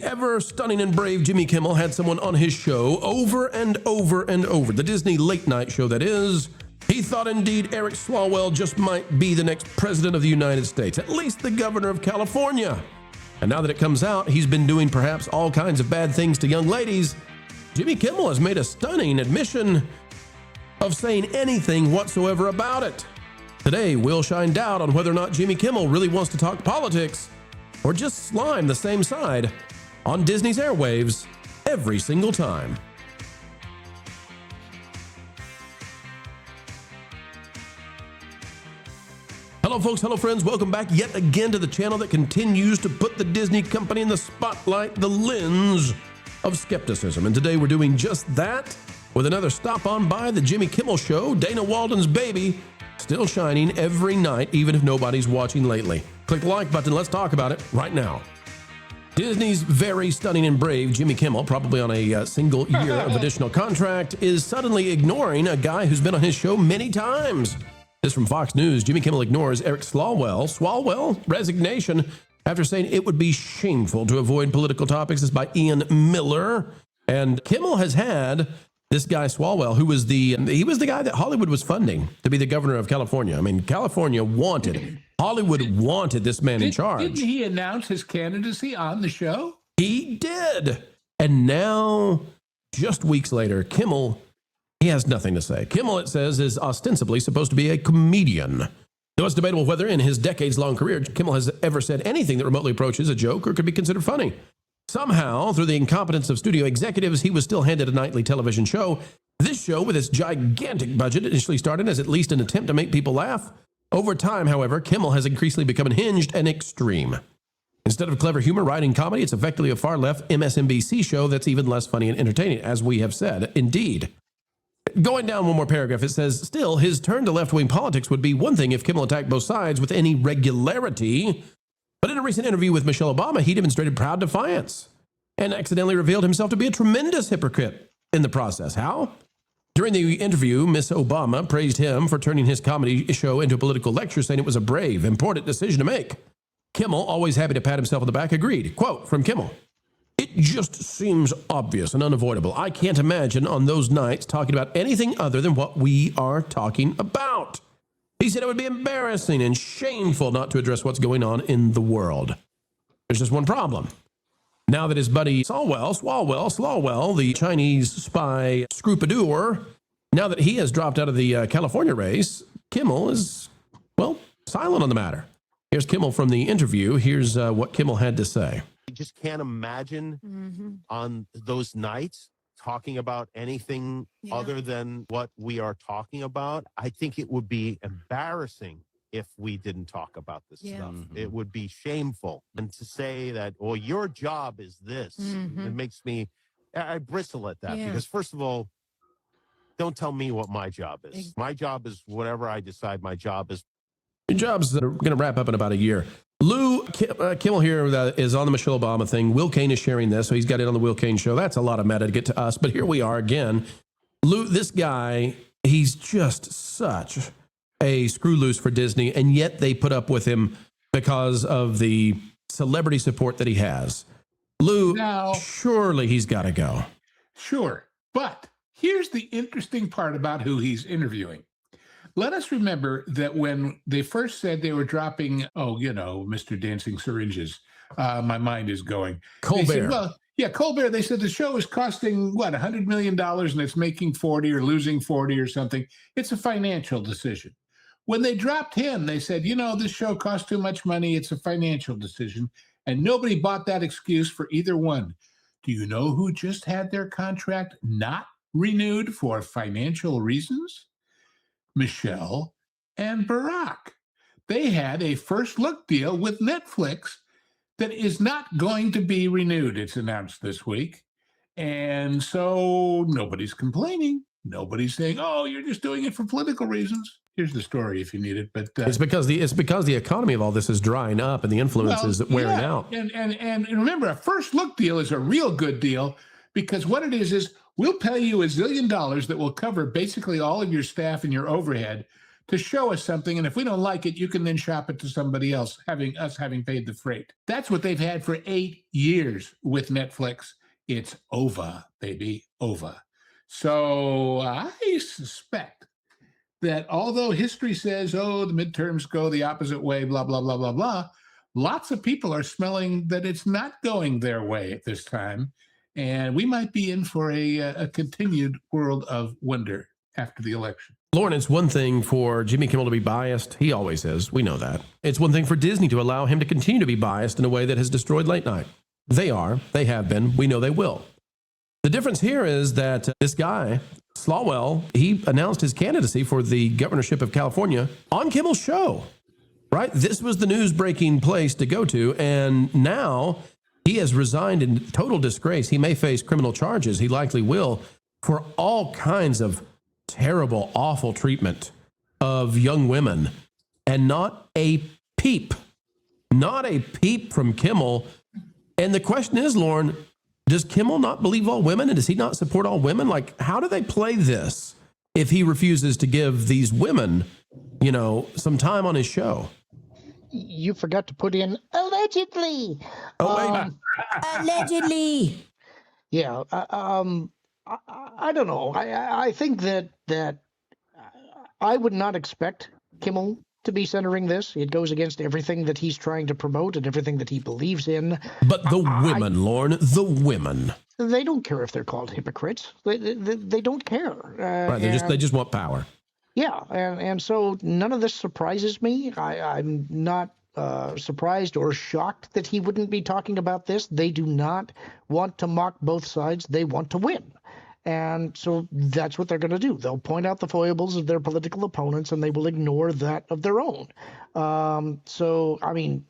The ever stunning and brave Jimmy Kimmel had someone on his show over and over and over. The Disney late night show, that is. He thought indeed Eric Swalwell just might be the next president of the United States, at least the governor of California. And now that it comes out, he's been doing perhaps all kinds of bad things to young ladies. Jimmy Kimmel has made a stunning admission of saying anything whatsoever about it. Today, we'll shine doubt on whether or not Jimmy Kimmel really wants to talk politics or just slime the same side on Disney's airwaves every single time. Hello folks, hello friends, welcome back yet again to the channel that continues to put the Disney company in the spotlight, the lens of skepticism. And today we're doing just that with another stop on by the Jimmy Kimmel Show, Dana Walden's baby, still shining every night even if nobody's watching lately. Click the like button, let's talk about it right now. Disney's very stunning and brave Jimmy Kimmel, probably on a single year of additional contract, is suddenly ignoring a guy who's been on his show many times. This from Fox News. Jimmy Kimmel ignores Eric Swalwell resignation after saying it would be shameful to avoid political topics. This is by Ian Miller. And Kimmel has had this guy Swalwell, who was the guy that Hollywood was funding to be the governor of California. I mean, Hollywood wanted this man in charge. Didn't he announce his candidacy on the show? He did. And now, just weeks later, Kimmel, he has nothing to say. Kimmel, it says, is ostensibly supposed to be a comedian. Though it's debatable whether in his decades-long career, Kimmel has ever said anything that remotely approaches a joke or could be considered funny. Somehow, through the incompetence of studio executives, he was still handed a nightly television show. This show, with its gigantic budget, initially started as at least an attempt to make people laugh. Over time, however, Kimmel has increasingly become unhinged and extreme. Instead of clever humor, writing comedy, it's effectively a far-left MSNBC show that's even less funny and entertaining, as we have said. Indeed. Going down one more paragraph, it says, still, his turn to left-wing politics would be one thing if Kimmel attacked both sides with any regularity. But in a recent interview with Michelle Obama, he demonstrated proud defiance and accidentally revealed himself to be a tremendous hypocrite in the process. How? During the interview, Miss Obama praised him for turning his comedy show into a political lecture, saying it was a brave, important decision to make. Kimmel, always happy to pat himself on the back, agreed. Quote from Kimmel, "It just seems obvious and unavoidable. I can't imagine on those nights talking about anything other than what we are talking about." He said it would be embarrassing and shameful not to address what's going on in the world. There's just one problem. Now that his buddy Swalwell, the Chinese spy scroupidour, now that he has dropped out of the California race, Kimmel is, well, silent on the matter. Here's Kimmel from the interview. Here's what Kimmel had to say. I just can't imagine on those nights talking about anything other than what we are talking about. I think it would be embarrassing if we didn't talk about this stuff. It would be shameful. And to say that, well, your job is this, it makes me, I bristle at that because first of all, don't tell me what my job is. My job is whatever I decide my job is. Your job's going to wrap up in about a year. Kimmel here is on the Michelle Obama thing. Will Kane is sharing this, so he's got it on the Will Kane show. That's a lot of meta to get to us, but here we are again. This guy, he's just such a screw loose for Disney, and yet they put up with him because of the celebrity support that he has. Now, surely he's got to go. Sure, but here's the interesting part about who he's interviewing. Let us remember that when they first said they were dropping, Mr. Dancing Syringes, my mind is going. Colbert. Colbert. They said the show is costing, $100 million and it's making 40 or losing 40 or something. It's a financial decision. When they dropped him, they said, this show costs too much money. It's a financial decision. And nobody bought that excuse for either one. Do you know who just had their contract not renewed for financial reasons? Michelle and Barack. They had a first look deal with Netflix that is not going to be renewed. It's announced this week. And so nobody's complaining. Nobody's saying, oh, you're just doing it for political reasons. Here's the story if you need it. But it's because the economy of all this is drying up and the influence is wearing out. And remember, a first look deal is a real good deal because what it is we'll pay you $1 zillion that will cover basically all of your staff and your overhead to show us something. And if we don't like it, you can then shop it to somebody else, having paid the freight. That's what they've had for 8 years with Netflix. It's over, baby, over. So I suspect that although history says, oh, the midterms go the opposite way, blah, blah, blah, blah, blah, lots of people are smelling that it's not going their way at this time. And we might be in for a continued world of wonder after the election. Lauren, it's one thing for Jimmy Kimmel to be biased. He always is. We know that. It's one thing for Disney to allow him to continue to be biased in a way that has destroyed late night. They are. They have been. We know they will. The difference here is that this guy, Swalwell, he announced his candidacy for the governorship of California on Kimmel's show, right? This was the news-breaking place to go to, and now he has resigned in total disgrace. He may face criminal charges. He likely will, for all kinds of terrible, awful treatment of young women, and not a peep from Kimmel. And the question is, Lauren, does Kimmel not believe all women, and does he not support all women? Like, how do they play this if he refuses to give these women, some time on his show? You forgot to put in allegedly. Allegedly. Yeah. I don't know. I think that I would not expect Kimmel to be centering this. It goes against everything that he's trying to promote and everything that he believes in. But the women, Lauren, the women. They don't care if they're called hypocrites. They don't care. Right, they just want power. Yeah, and so none of this surprises me. I'm not surprised or shocked that he wouldn't be talking about this. They do not want to mock both sides. They want to win. And so that's what they're going to do. They'll point out the foibles of their political opponents, and they will ignore that of their own. So, I mean,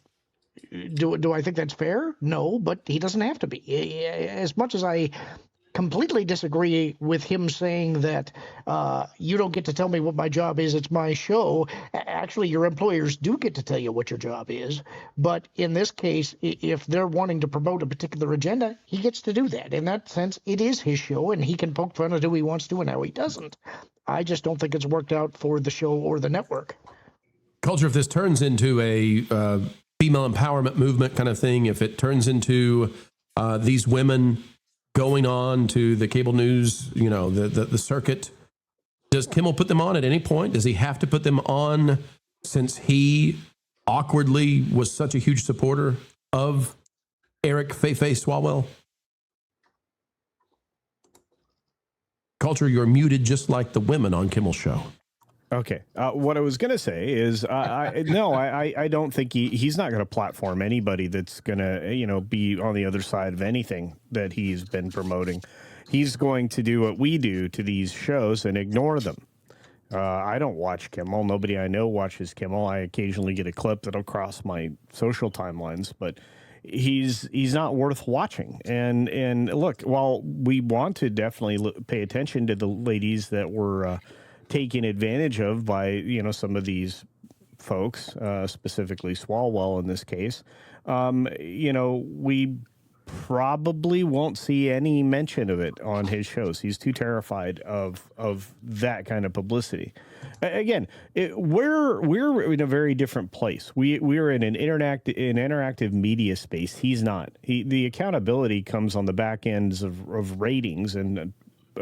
do I think that's fair? No, but he doesn't have to be. As much as I completely disagree with him saying that you don't get to tell me what my job is, it's my show. Actually, your employers do get to tell you what your job is. But in this case, if they're wanting to promote a particular agenda, he gets to do that. In that sense, it is his show, and he can poke fun at who he wants to and how he doesn't. I just don't think it's worked out for the show or the network. Culture, if this turns into a female empowerment movement kind of thing, if it turns into these women going on to the cable news, the circuit, does Kimmel put them on at any point? Does he have to put them on since he awkwardly was such a huge supporter of Eric Feifei Swalwell? Culture, you're muted just like the women on Kimmel's show. Okay. What I was going to say is, I don't think he's not going to platform anybody that's going to, be on the other side of anything that he's been promoting. He's going to do what we do to these shows and ignore them. I don't watch Kimmel. Nobody I know watches Kimmel. I occasionally get a clip that'll cross my social timelines, but he's not worth watching. And look, while we want to definitely pay attention to the ladies that were taken advantage of by, some of these folks, specifically Swalwell in this case, we probably won't see any mention of it on his shows. He's too terrified of that kind of publicity. Again, we're in a very different place. We're in an interactive media space. He's not. The accountability comes on the back ends of ratings and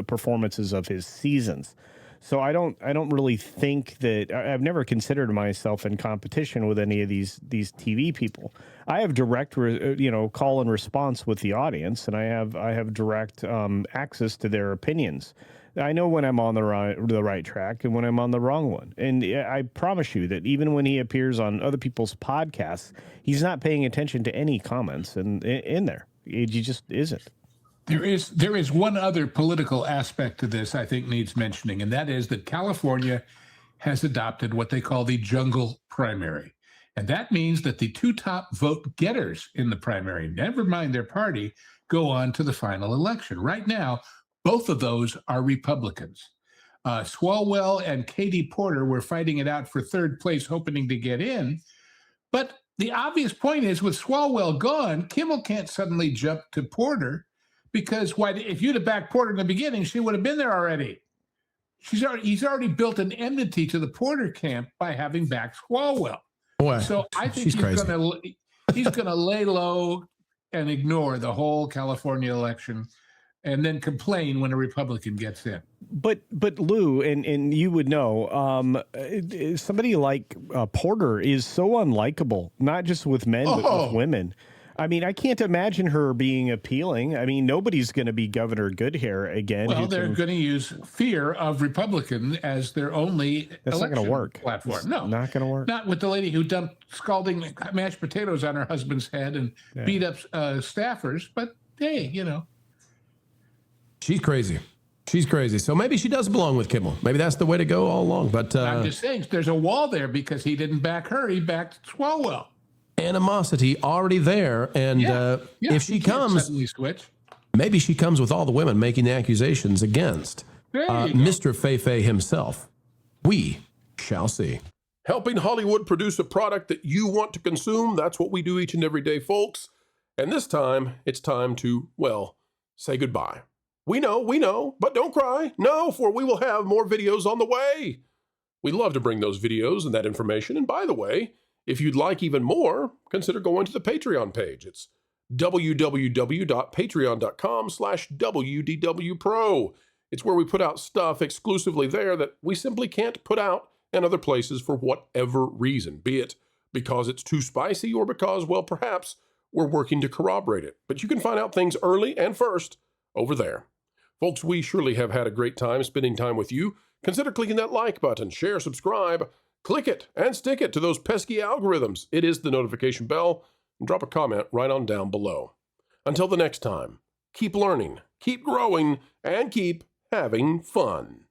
performances of his seasons. So I don't really think that I've never considered myself in competition with any of these TV people. I have direct, call and response with the audience, and I have direct access to their opinions. I know when I'm on the right track and when I'm on the wrong one. And I promise you that even when he appears on other people's podcasts, he's not paying attention to any comments in there. He just isn't. There is one other political aspect to this I think needs mentioning, and that is that California has adopted what they call the jungle primary. And that means that the two top vote getters in the primary, never mind their party, go on to the final election. Right now, both of those are Republicans. Swalwell and Katie Porter were fighting it out for third place, hoping to get in. But the obvious point is, with Swalwell gone, Kimmel can't suddenly jump to Porter, because if you'd have backed Porter in the beginning, she would have been there already. he's already built an enmity to the Porter camp by having backed Swalwell. Boy, So I think she's crazy. he's gonna lay low and ignore the whole California election, and then complain when a Republican gets in. But Lou, and you would know, somebody like Porter is so unlikable, not just with men, but with women. I mean, I can't imagine her being appealing. I mean, nobody's going to be Governor Goodhair again. Well, they're going to use fear of Republican as their only That's not going to work. platform. It's no, not going to work. Not with the lady who dumped scalding mashed potatoes on her husband's head and beat up staffers. But hey, you know. She's crazy. She's crazy. So maybe she does belong with Kimmel. Maybe that's the way to go all along. But I'm just saying, there's a wall there because he didn't back her. He backed Swalwell. Animosity already there. And if she comes, suddenly switch. maybe she comes with all the women making the accusations against Mr. Feifei himself. We shall see. Helping Hollywood produce a product that you want to consume. That's what we do each and every day, folks. And this time, it's time to, well, say goodbye. We know, but don't cry. No, for we will have more videos on the way. We love to bring those videos and that information. And by the way, if you'd like even more, consider going to the Patreon page. It's www.patreon.com/WDW Pro. It's where we put out stuff exclusively there that we simply can't put out in other places for whatever reason, be it because it's too spicy or because, well, perhaps we're working to corroborate it. But you can find out things early and first over there. Folks, we surely have had a great time spending time with you. Consider clicking that like button, share, subscribe, click it, and stick it to those pesky algorithms. It is the notification bell, and drop a comment right on down below. Until the next time, keep learning, keep growing, and keep having fun.